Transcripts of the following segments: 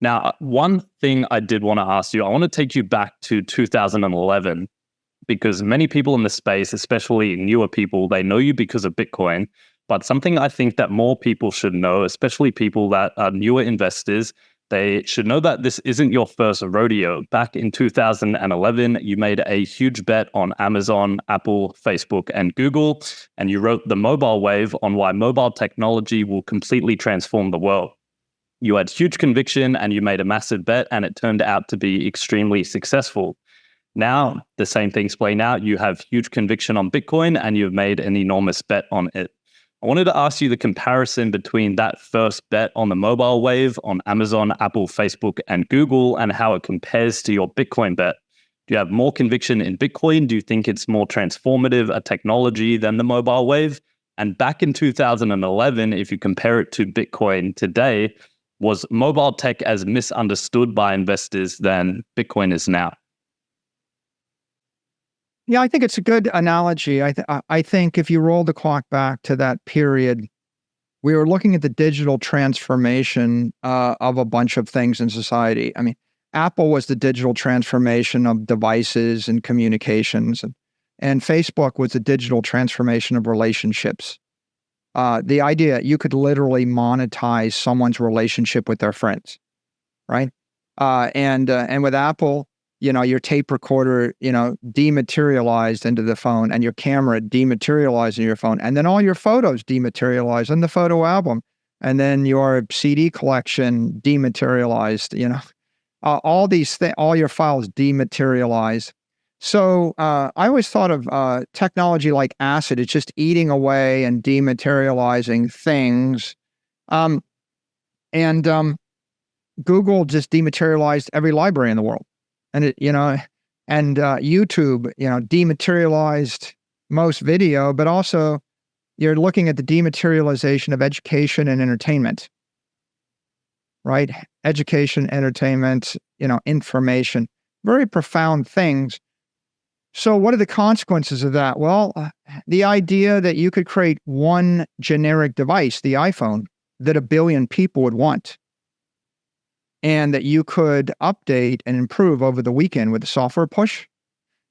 Now, one thing I did want to ask you, I want to take you back to 2011 because many people in the space, especially newer people, they know you because of Bitcoin. But something I think that more people should know, especially people that are newer investors, they should know that this isn't your first rodeo. Back in 2011, you made a huge bet on Amazon, Apple, Facebook, and Google, and you wrote The Mobile Wave on why mobile technology will completely transform the world. You had huge conviction and you made a massive bet, and it turned out to be extremely successful. Now, the same thing's playing out. You have huge conviction on Bitcoin and you've made an enormous bet on it. I wanted to ask you the comparison between that first bet on the mobile wave on Amazon, Apple, Facebook, and Google, and how it compares to your Bitcoin bet. Do you have more conviction in Bitcoin? Do you think it's more transformative a technology than the mobile wave? And back in 2011, if you compare it to Bitcoin today, was mobile tech as misunderstood by investors than Bitcoin is now? Yeah, I think it's a good analogy. I think if you roll the clock back to that period, we were looking at the digital transformation of a bunch of things in society. I mean, Apple was the digital transformation of devices and communications, and Facebook was the digital transformation of relationships. The idea you could literally monetize someone's relationship with their friends, right? And with Apple, your tape recorder, dematerialized into the phone, and your camera dematerialized in your phone, and then all your photos dematerialized in the photo album, and then your CD collection dematerialized. All these things, all your files dematerialized. So I always thought of technology like acid. It's just eating away and dematerializing things. Google just dematerialized every library in the world. And YouTube, dematerialized most video, but also you're looking at the dematerialization of education and entertainment, right? Education, entertainment, information, very profound things. So what are the consequences of that? Well, the idea that you could create one generic device, the iPhone, that 1 billion people would want, and that you could update and improve over the weekend with a software push.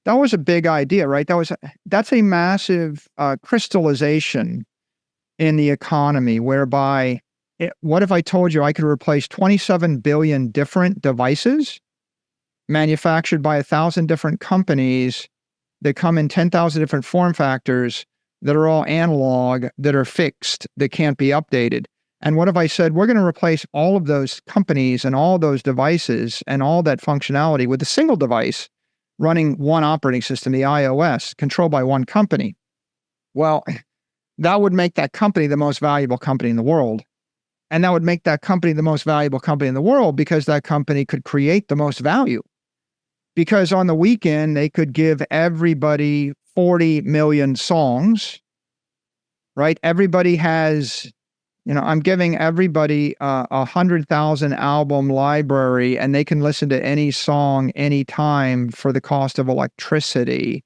That was a big idea, right? That's a massive crystallization in the economy, whereby what if I told you I could replace 27 billion different devices manufactured by 1,000 different companies that come in 10,000 different form factors that are all analog, that are fixed, that can't be updated. And what if I said, we're going to replace all of those companies and all those devices and all that functionality with a single device running one operating system, the iOS, controlled by one company? Well, that would make that company the most valuable company in the world. And that would make that company the most valuable company in the world because that company could create the most value. Because on the weekend, they could give everybody 40 million songs, right? Everybody has... I'm giving everybody 100,000 album library, and they can listen to any song anytime for the cost of electricity.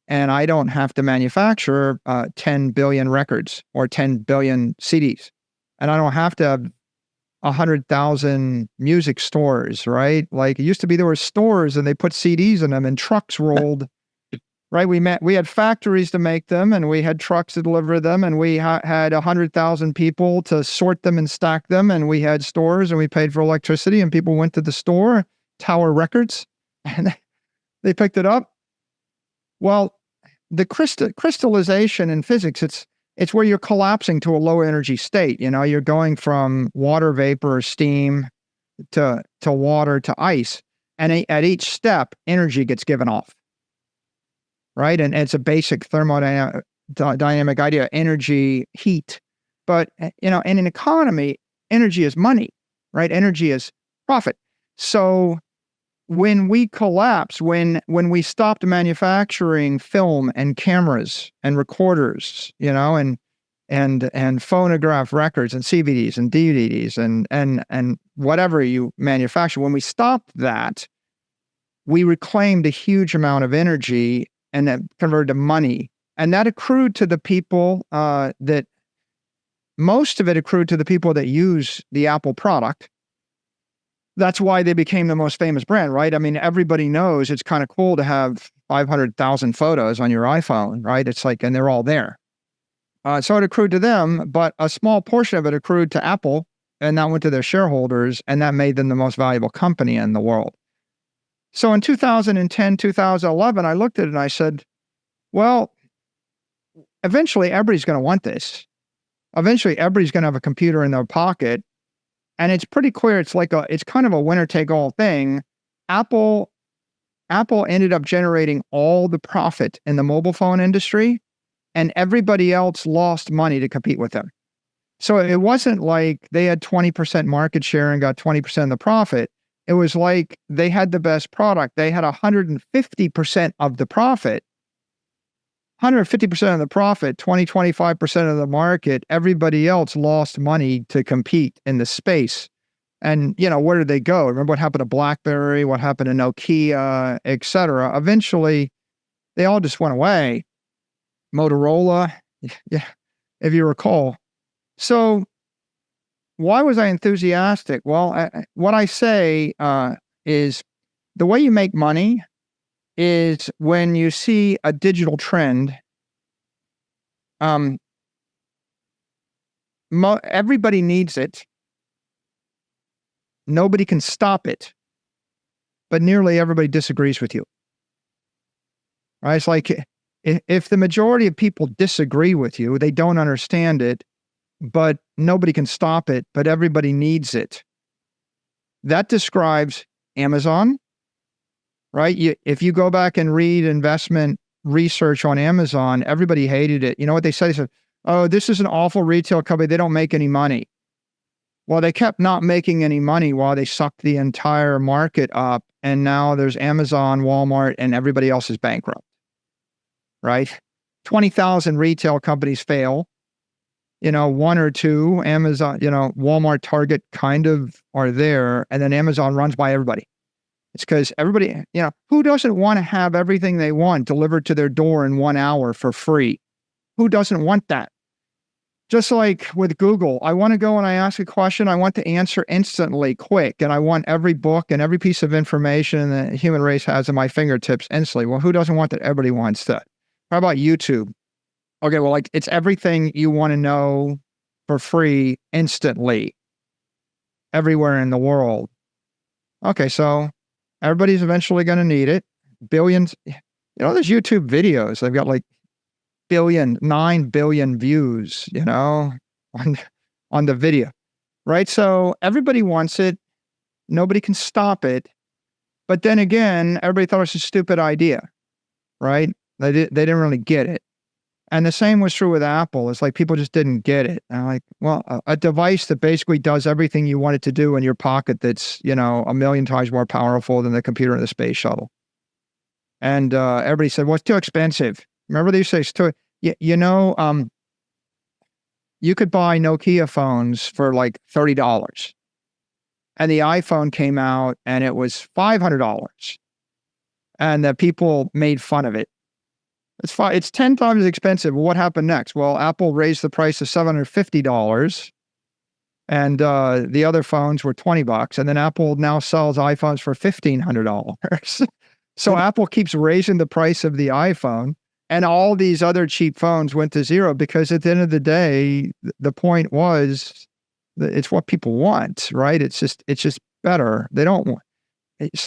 And I don't have to manufacture 10 billion records or 10 billion CDs. And I don't have to have 100,000 music stores, right? Like it used to be, there were stores and they put CDs in them and trucks rolled. Right, we had factories to make them, and we had trucks to deliver them, and we had 100,000 people to sort them and stack them, and we had stores, and we paid for electricity, and people went to the store, Tower Records, and they picked it up. Well, the crystallization in physics, it's where you're collapsing to a low energy state. You're going from water vapor or steam to water to ice, and at each step, energy gets given off. Right? And it's a basic thermodynamic idea, energy, heat. But, in an economy, energy is money, right? Energy is profit. So when we collapse, when we stopped manufacturing film and cameras and recorders, and phonograph records and CVDs and DVDs and whatever you manufacture, when we stopped that, we reclaimed a huge amount of energy and that converted to money. And that accrued to the people most of it accrued to the people that use the Apple product. That's why they became the most famous brand, right? I mean, everybody knows it's kind of cool to have 500,000 photos on your iPhone, right? It's like, and they're all there. So it accrued to them, but a small portion of it accrued to Apple, and that went to their shareholders, and that made them the most valuable company in the world. So in 2010, 2011, I looked at it and I said, well, eventually everybody's going to want this. Eventually everybody's going to have a computer in their pocket. And it's pretty clear it's kind of a winner take all thing. Apple ended up generating all the profit in the mobile phone industry, and everybody else lost money to compete with them. So it wasn't like they had 20% market share and got 20% of the profit. It was like they had the best product. They had 150% of the profit. 150% of the profit, 25% of the market. Everybody else lost money to compete in the space. And, where did they go? Remember what happened to BlackBerry, what happened to Nokia, et cetera. Eventually, they all just went away. Motorola, yeah, if you recall. So why was I enthusiastic? Well, what I say is the way you make money is when you see a digital trend. Everybody needs it. Nobody can stop it, but nearly everybody disagrees with you. Right? It's like if the majority of people disagree with you, they don't understand it, but nobody can stop it, but everybody needs it. That describes Amazon. Right? If you go back and read investment research on Amazon, everybody hated it. You know what they said? They said, oh, this is an awful retail company. They don't make any money. Well, they kept not making any money while they sucked the entire market up. And now there's Amazon, Walmart, and everybody else is bankrupt. Right? 20,000 retail companies fail. One or two, Amazon, Walmart, Target kind of are there. And then Amazon runs by everybody. It's because everybody, who doesn't want to have everything they want delivered to their door in 1 hour for free? Who doesn't want that? Just like with Google, I want to go and I ask a question, I want the answer instantly, quick, and I want every book and every piece of information the human race has at my fingertips instantly. Well, who doesn't want that? Everybody wants that. How about YouTube? Okay, well, it's everything you want to know for free instantly, everywhere in the world. Okay, so everybody's eventually going to need it. Billions. There's YouTube videos. They've got 9 billion views, on the video, right? So everybody wants it. Nobody can stop it. But then again, everybody thought it was a stupid idea, right? They didn't really get it. And the same was true with Apple. It's like people just didn't get it. And I'm like, well, a device that basically does everything you want it to do in your pocket that's, 1 million times more powerful than the computer in the space shuttle. And everybody said, well, it's too expensive. Remember they say it's too, you could buy Nokia phones for $30. And the iPhone came out and it was $500. And the people made fun of it. It's fine. It's 10 times as expensive. Well, what happened next? Well, Apple raised the price to $750, and the other phones were $20. And then Apple now sells iPhones for $1,500. So Apple keeps raising the price of the iPhone, and all these other cheap phones went to zero because at the end of the day, the point was that it's what people want, right? It's just better. They don't want.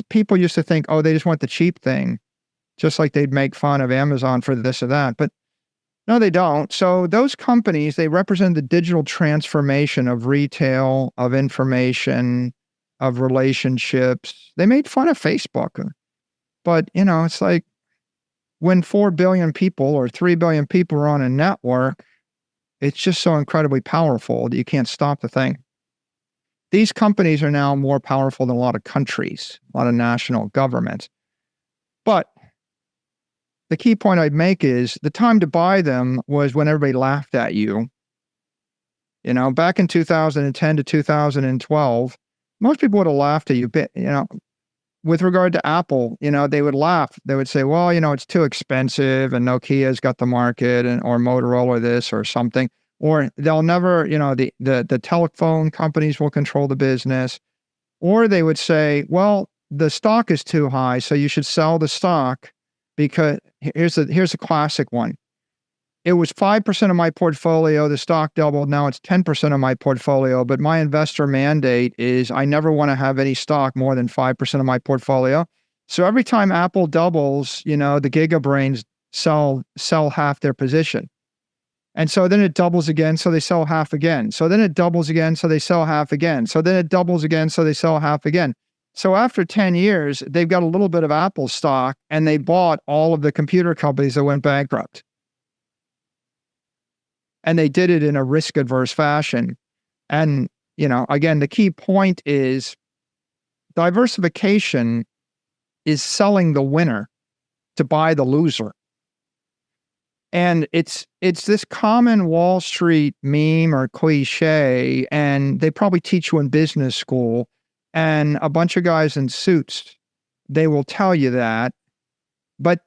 People used to think, oh, they just want the cheap thing. Just like they'd make fun of Amazon for this or that. But no, they don't. So those companies, they represent the digital transformation of retail, of information, of relationships. They made fun of Facebook. But, it's like when 4 billion people or 3 billion people are on a network, it's just so incredibly powerful that you can't stop the thing. These companies are now more powerful than a lot of countries, a lot of national governments. But the key point I'd make is the time to buy them was when everybody laughed at you. Back in 2010 to 2012, most people would have laughed at you. With regard to Apple, they would laugh. They would say, well, it's too expensive and Nokia's got the market or Motorola this or something. Or they'll never, the telephone companies will control the business. Or they would say, well, the stock is too high, so you should sell the stock because here's a classic one. It was 5% of my portfolio. The stock doubled. Now it's 10% of my portfolio. But my investor mandate is I never want to have any stock more than 5% of my portfolio. So every time Apple doubles, the gigabrains sell half their position. And so then it doubles again, so they sell half again. So then it doubles again, so they sell half again. So then it doubles again, so they sell half again. So after 10 years, they've got a little bit of Apple stock, and they bought all of the computer companies that went bankrupt. And they did it in a risk-averse fashion. And, again, the key point is diversification is selling the winner to buy the loser. And it's this common Wall Street meme or cliche, and they probably teach you in business school, and a bunch of guys in suits, they will tell you that. But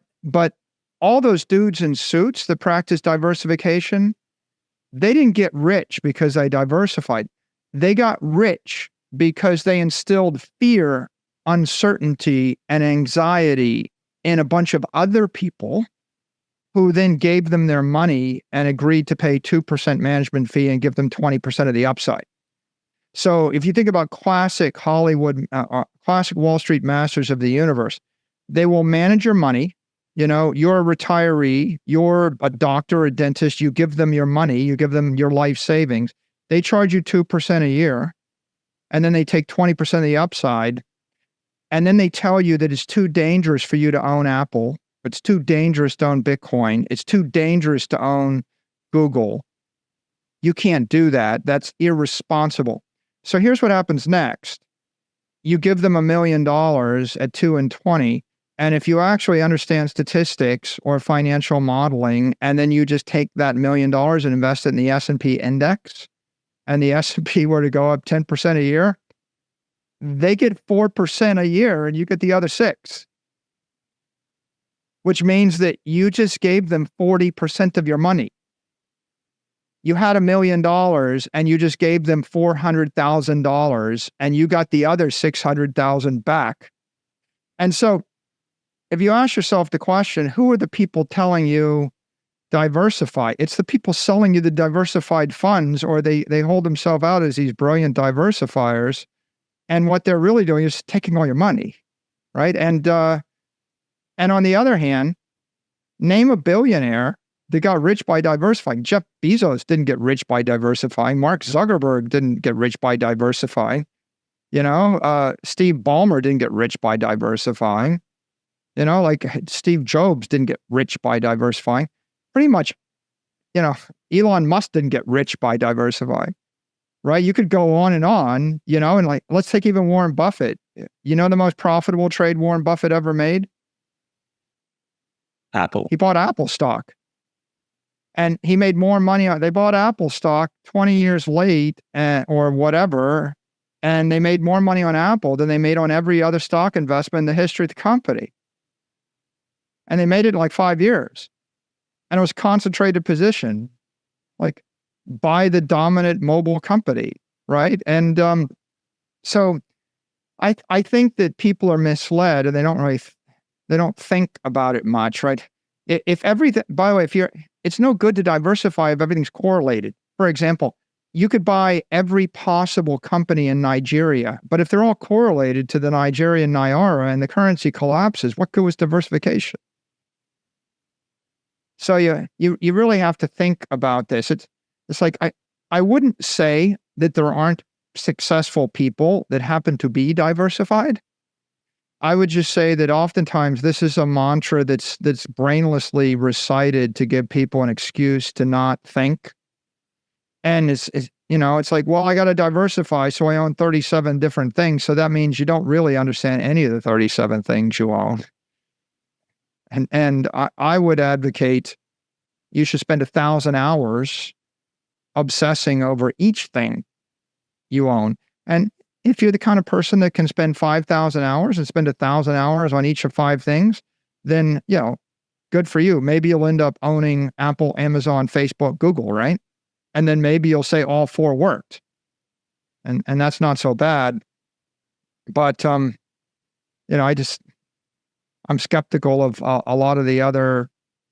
all those dudes in suits that practice diversification, they didn't get rich because they diversified. They got rich because they instilled fear, uncertainty, and anxiety in a bunch of other people who then gave them their money and agreed to pay 2% management fee and give them 20% of the upside. So if you think about classic Hollywood, classic Wall Street masters of the universe, they will manage your money. You're a retiree, you're a doctor, a dentist, you give them your money, you give them your life savings. They charge you 2% a year, and then they take 20% of the upside, and then they tell you that it's too dangerous for you to own Apple. It's too dangerous to own Bitcoin. It's too dangerous to own Google. You can't do that. That's irresponsible. So here's what happens next. You give them $1 million at 2 and 20. And if you actually understand statistics or financial modeling, and then you just take that $1 million and invest it in the S&P index, and the S&P were to go up 10% a year, they get 4% a year and you get the other 6%. Which means that you just gave them 40% of your money. You had $1 million and you just gave them $400,000 and you got the other $600,000 back. And so if you ask yourself the question, who are the people telling you diversify? It's the people selling you the diversified funds, or they hold themselves out as these brilliant diversifiers. And what they're really doing is taking all your money, right? And on the other hand, name a billionaire that got rich by diversifying. Jeff Bezos didn't get rich by diversifying. Mark Zuckerberg didn't get rich by diversifying. Steve Ballmer didn't get rich by diversifying. Like Steve Jobs didn't get rich by diversifying. Pretty much, Elon Musk didn't get rich by diversifying, right? You could go on, and let's take even Warren Buffett. The most profitable trade Warren Buffett ever made? Apple. He bought Apple stock. And he made more money they bought Apple stock 20 years late or whatever, and they made more money on Apple than they made on every other stock investment in the history of the company. And they made it in like 5 years. And it was concentrated position, like by the dominant mobile company, right? And so I think that people are misled, and they don't think about it much, right? If everything, by the way, it's no good to diversify if everything's correlated. For example, you could buy every possible company in Nigeria, but if they're all correlated to the Nigerian Naira and the currency collapses, what good was diversification? So you really have to think about this. It's like I wouldn't say that there aren't successful people that happen to be diversified. I would just say that oftentimes this is a mantra that's brainlessly recited to give people an excuse to not think. And it's like, well, I got to diversify, so I own 37 different things. So that means you don't really understand any of the 37 things you own. And I would advocate you should spend 1,000 hours obsessing over each thing you own. And if you're the kind of person that can spend 5,000 hours and spend 1,000 hours on each of 5 things, then, good for you. Maybe you'll end up owning Apple, Amazon, Facebook, Google, right? And then maybe you'll say all 4 worked. And that's not so bad. But I'm skeptical of a lot of the other,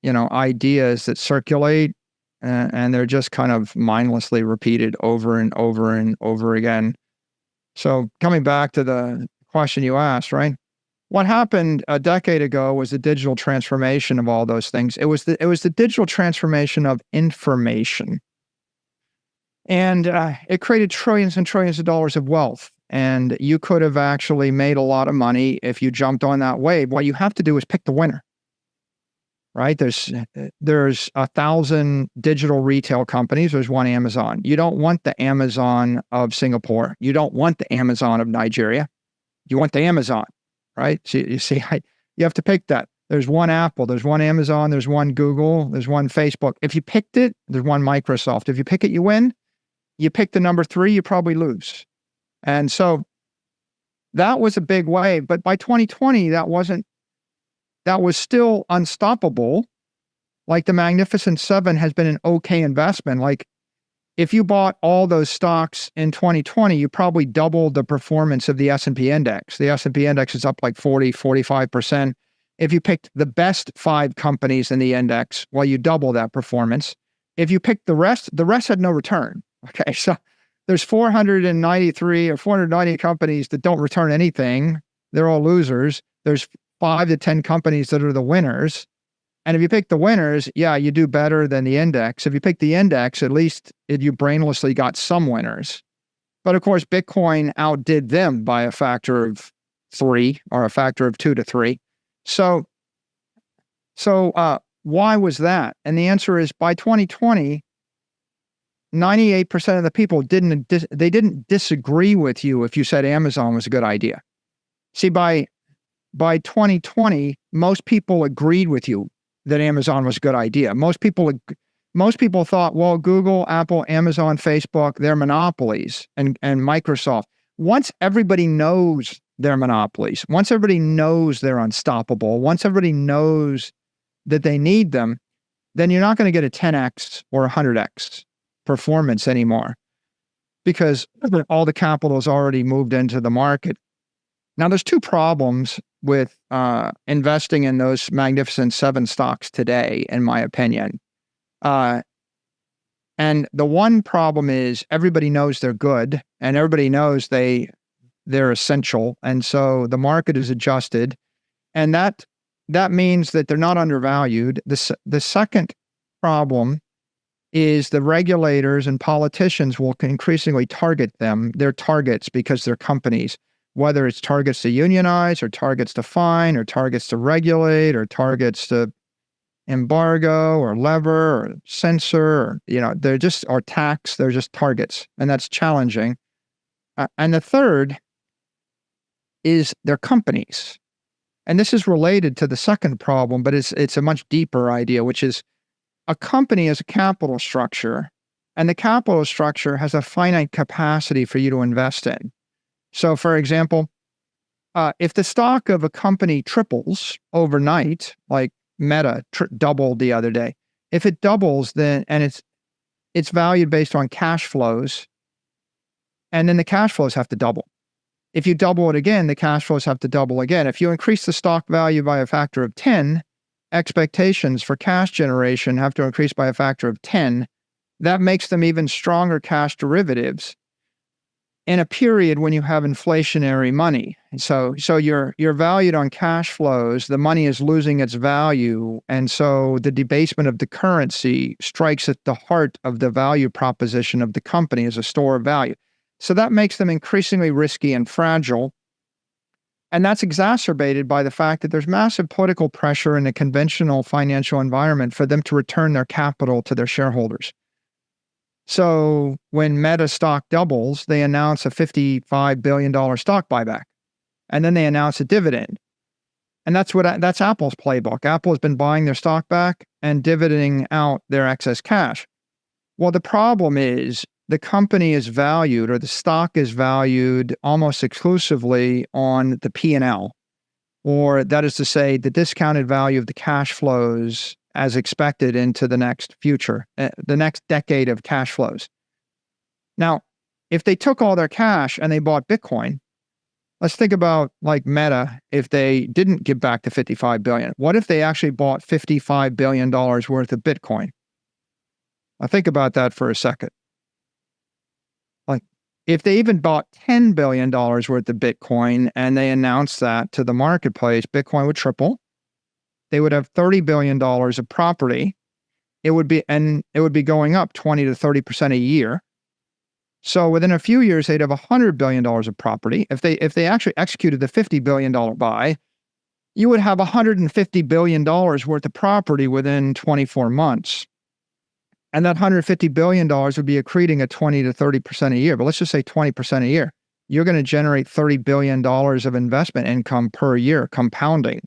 ideas that circulate, and they're just kind of mindlessly repeated over and over and over again. So coming back to the question you asked, right? What happened a decade ago was the digital transformation of all those things. It was the digital transformation of information, and it created trillions and trillions of dollars of wealth. And you could have actually made a lot of money if you jumped on that wave. What you have to do is pick the winner, right? There's 1,000 digital retail companies. There's one Amazon. You don't want the Amazon of Singapore. You don't want the Amazon of Nigeria. You want the Amazon, right? So you see, you have to pick that. There's one Apple, there's one Amazon, there's one Google, there's one Facebook. If you picked it, there's one Microsoft. If you pick it, you win. You pick the number 3, you probably lose. And so that was a big wave. But by 2020, that was still unstoppable. Like the Magnificent Seven has been an okay investment. Like if you bought all those stocks in 2020, you probably doubled the performance of the S&P index. The S&P index is up like 45%. If you picked the best 5 companies in the index, well, you double that performance. If you picked the rest had no return. Okay, so there's 493 or 490 companies that don't return anything. They're all losers. There's 5 to 10 companies that are the winners. And if you pick the winners, yeah, you do better than the index. If you pick the index, at least you brainlessly got some winners. But of course, Bitcoin outdid them by a factor of 3 or a factor of 2 to 3. So why was that? And the answer is by 2020, 98% of the people didn't disagree with you if you said Amazon was a good idea. See, by 2020, most people agreed with you that Amazon was a good idea. Most people thought, well, Google, Apple, Amazon, Facebook, they're monopolies, and Microsoft. Once everybody knows they're monopolies, once everybody knows they're unstoppable, once everybody knows that they need them, then you're not going to get a 10x or a 100x performance anymore because all the capital has already moved into the market. Now, there's 2 problems with investing in those Magnificent Seven stocks today, in my opinion. And the one problem is everybody knows they're good and everybody knows they're essential. And so the market is adjusted, and that means that they're not undervalued. The second problem is the regulators and politicians will increasingly target them. They're targets because they're companies, whether it's targets to unionize or targets to fine or targets to regulate or targets to embargo or lever or censor, or, they're just, or tax, they're just targets. And that's challenging. And the third is they're companies. And this is related to the second problem, but it's a much deeper idea, which is a company is a capital structure, and the capital structure has a finite capacity for you to invest in. So, for example, if the stock of a company triples overnight, like Meta doubled the other day, if it doubles, then and it's valued based on cash flows, and then the cash flows have to double. If you double it again, the cash flows have to double again. If you increase the stock value by a factor of 10, expectations for cash generation have to increase by a factor of 10. That makes them even stronger cash derivatives in a period when you have inflationary money. So you're valued on cash flows, the money is losing its value, and so the debasement of the currency strikes at the heart of the value proposition of the company as a store of value. So that makes them increasingly risky and fragile. And that's exacerbated by the fact that there's massive political pressure in the conventional financial environment for them to return their capital to their shareholders. So when Meta stock doubles, they announce a $55 billion stock buyback. And then they announce a dividend. And that's Apple's playbook. Apple has been buying their stock back and dividending out their excess cash. Well, the problem is the company is valued, or the stock is valued almost exclusively on the P&L, or that is to say, the discounted value of the cash flows as expected into the next future, the next decade of cash flows. Now, if they took all their cash and they bought Bitcoin, let's think about like Meta. If they didn't give back the 55 billion, what if they actually bought $55 billion worth of Bitcoin? Now think about that for a second. Like if they even bought $10 billion worth of Bitcoin and they announced that to the marketplace, Bitcoin would triple. They would have $30 billion of property. It would be going up 20 to 30% a year. So within a few years, they'd have $100 billion of property. If they actually executed the $50 billion buy, you would have $150 billion worth of property within 24 months. And that $150 billion would be accreting at 20 to 30% a year. But let's just say 20% a year. You're going to generate $30 billion of investment income per year, compounding.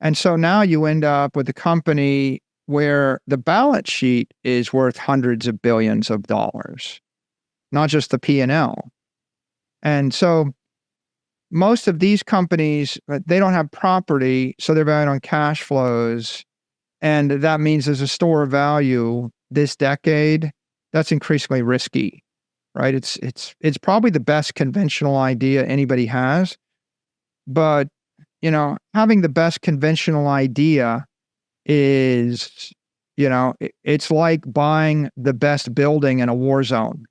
And so now you end up with a company where the balance sheet is worth hundreds of billions of dollars, not just the P&L. And so most of these companies, they don't have property, so they're valued on cash flows. And that means as a store of value this decade, that's increasingly risky, right? It's probably the best conventional idea anybody has. But, having the best conventional idea is, it's like buying the best building in a war zone.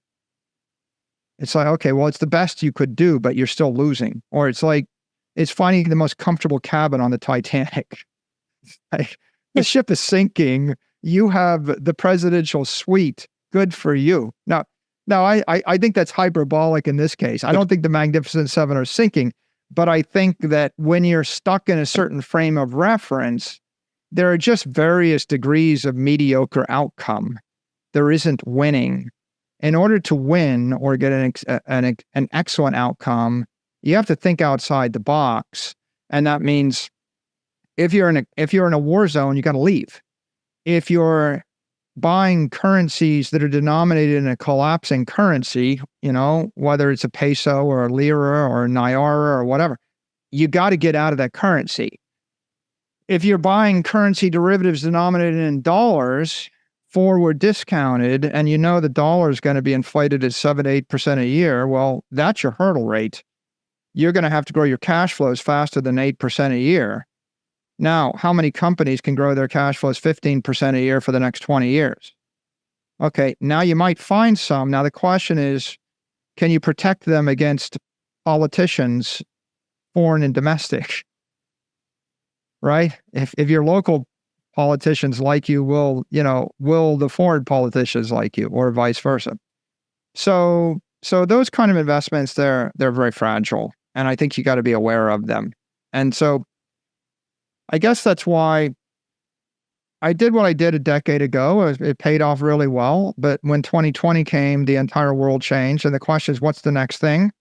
It's like, okay, well, it's the best you could do, but you're still losing. Or it's like, it's finding the most comfortable cabin on the Titanic. Like, the ship is sinking. You have the presidential suite. Good for you. Now, I think that's hyperbolic in this case. I don't think the Magnificent Seven are sinking, but I think that when you're stuck in a certain frame of reference, there are just various degrees of mediocre outcome. There isn't winning. In order to win or get an excellent outcome, you have to think outside the box. And that means if you're in a war zone, you got to leave. If you're buying currencies that are denominated in a collapsing currency, whether it's a peso or a lira or a naira or whatever, you got to get out of that currency. If you're buying currency derivatives denominated in dollars, forward discounted, and the dollar is going to be inflated at 7 to 8% a year, well, that's your hurdle rate. You're going to have to grow your cash flows faster than 8% a year. Now, how many companies can grow their cash flows 15% a year for the next 20 years? Okay, now you might find some. Now the question is, can you protect them against politicians, foreign and domestic? Right? If your local politicians like you, will the foreign politicians like you, or vice versa? So those kind of investments, they're very fragile, and I think you got to be aware of them. And so I guess that's why I did what I did a decade ago. It paid off really well. But when 2020 came, the entire world changed. And the question is, what's the next thing?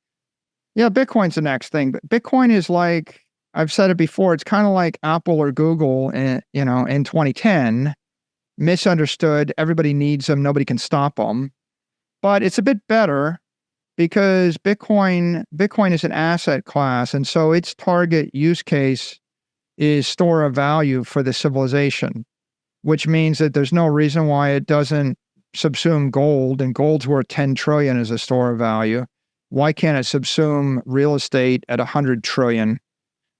Yeah, Bitcoin's the next thing. But Bitcoin is like, I've said it before, it's kind of like Apple or Google in 2010. Misunderstood. Everybody needs them. Nobody can stop them. But it's a bit better because Bitcoin is an asset class. And so its target use case is store of value for the civilization, which means that there's no reason why it doesn't subsume gold, and gold's worth 10 trillion as a store of value. Why can't it subsume real estate at 100 trillion?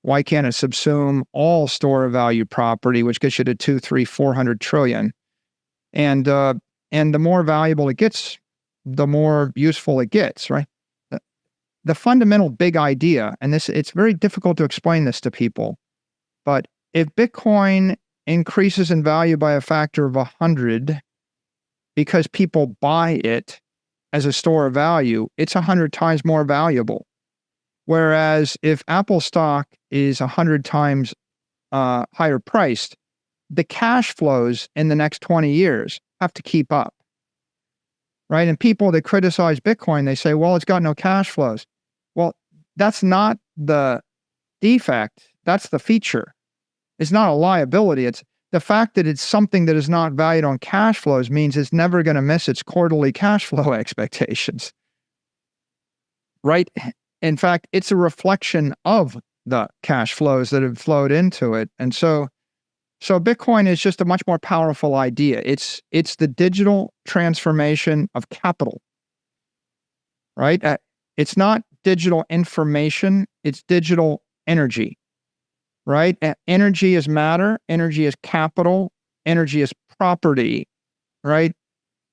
Why can't it subsume all store of value property, which gets you to 200, 300, 400 trillion? And the more valuable it gets, the more useful it gets, right? The fundamental big idea, and it's very difficult to explain this to people, but if Bitcoin increases in value by a factor of 100 because people buy it as a store of value, it's 100 times more valuable. Whereas if Apple stock is 100 times higher priced, the cash flows in the next 20 years have to keep up, right? And people that criticize Bitcoin, they say, well, it's got no cash flows. Well, that's not the defect. That's the feature. It's not a liability. It's the fact that it's something that is not valued on cash flows means it's never going to miss its quarterly cash flow expectations, right? In fact, it's a reflection of the cash flows that have flowed into it. And so Bitcoin is just a much more powerful idea. It's the digital transformation of capital, right? It's not digital information, it's digital energy, right? Energy is matter, energy is capital, energy is property, right?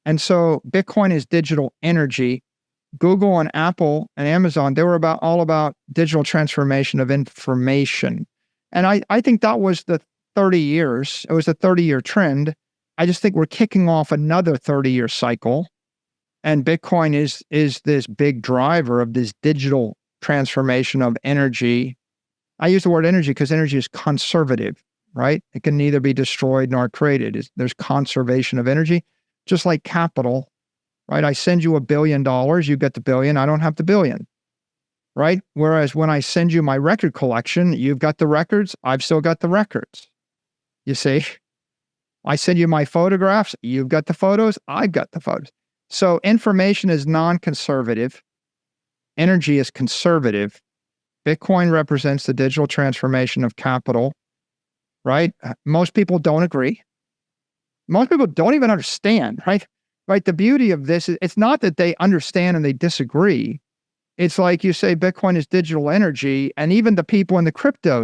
And so Bitcoin is digital energy. Google and Apple and Amazon, they were all about digital transformation of information. And I think that was the 30 years. It was a 30-year trend. I just think we're kicking off another 30-year cycle. And Bitcoin is this big driver of this digital transformation of energy. I use the word energy because energy is conservative, right? It can neither be destroyed nor created. There's conservation of energy, just like capital, right? I send you $1 billion, you get the billion, I don't have the billion, right? Whereas when I send you my record collection, you've got the records, I've still got the records. You see? I send you my photographs, you've got the photos, I've got the photos. So information is non-conservative. Energy is conservative. Bitcoin represents the digital transformation of capital, right? Most people don't agree. Most people don't even understand, right? Right. The beauty of this is it's not that they understand and they disagree. It's like you say Bitcoin is digital energy, and even the people in the crypto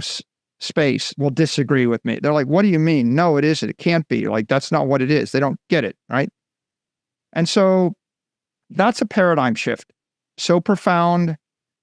space will disagree with me. They're like, what do you mean? No, it isn't. It can't be. Like, that's not what it is. They don't get it, right? And so that's a paradigm shift so profound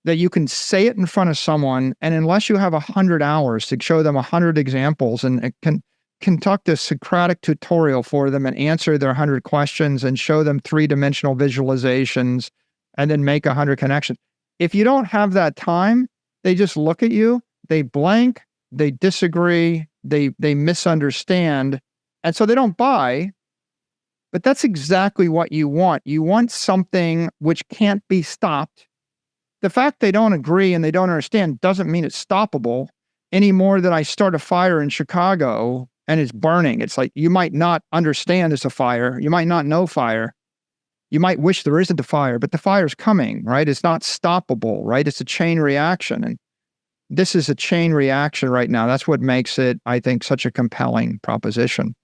that you can say it in front of someone, and unless you have 100 hours to show them 100 examples and can conduct a Socratic tutorial for them and answer their 100 questions and show them 3-dimensional visualizations and then make 100 connections. If you don't have that time, they just look at you, they blank, they disagree, they misunderstand, and so they don't buy. But that's exactly what you want. You want something which can't be stopped. The fact they don't agree and they don't understand doesn't mean it's stoppable any more than I start a fire in Chicago and it's burning. It's like, you might not understand it's a fire. You might not know fire. You might wish there isn't a fire, but the fire's coming, right? It's not stoppable, right? It's a chain reaction. And this is a chain reaction right now. That's what makes it, I think, such a compelling proposition.